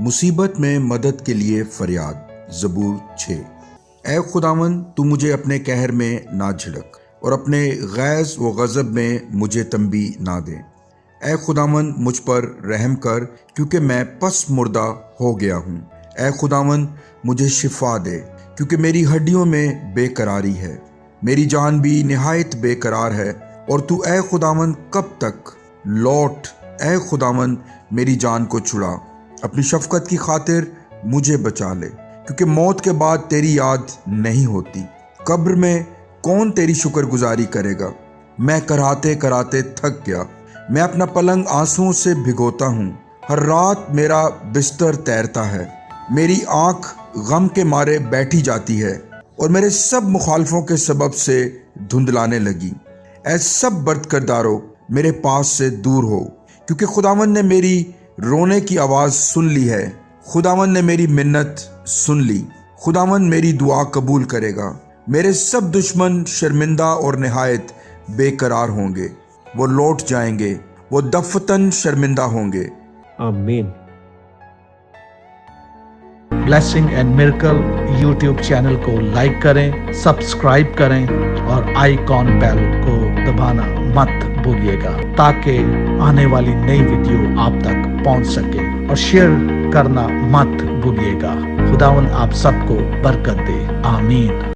مصیبت میں مدد کے لیے فریاد، زبور 6۔ اے خداوند، تو مجھے اپنے قہر میں نہ جھڑک اور اپنے غیظ و غضب میں مجھے تنبیہ نہ دے۔ اے خداوند، مجھ پر رحم کر کیونکہ میں پس مردہ ہو گیا ہوں۔ اے خداوند، مجھے شفا دے کیونکہ میری ہڈیوں میں بے قراری ہے، میری جان بھی نہایت بے قرار ہے۔ اور تو اے خداوند کب تک؟ لوٹ اے خداوند، میری جان کو چھڑا، اپنی شفقت کی خاطر مجھے بچا لے، کیونکہ موت کے بعد تیری یاد نہیں ہوتی۔ قبر میں کون تیری شکر گزاری کرے گا؟ میں کراتے کراتے تھک گیا، میں اپنا پلنگ آنسوؤں سے بھگوتا ہوں، ہر رات میرا بستر تیرتا ہے، میری آنکھ غم کے مارے بیٹھی جاتی ہے اور میرے سب مخالفوں کے سبب سے دھندلانے لگی۔ اے سب برد کردارو، میرے پاس سے دور ہو، کیونکہ خداوند نے میری رونے کی آواز سن لی ہے، خداوند نے میری منت سن لی، خداوند میری دعا قبول کرے گا۔ میرے سب دشمن شرمندہ اور نہایت بے قرار ہوں گے، وہ لوٹ جائیں گے، وہ دفتن شرمندہ ہوں گے۔ آمین۔ Blessing and miracle YouTube channel کو لائک کریں، سبسکرائب کریں اور آئیکن بیل کو دبانا مت بھولیے گا تاکہ آنے والی نئی ویڈیو آپ تک پہنچ سکے، اور شیئر کرنا مت بھولیے گا۔ خداوند آپ سب کو برکت دے، آمین۔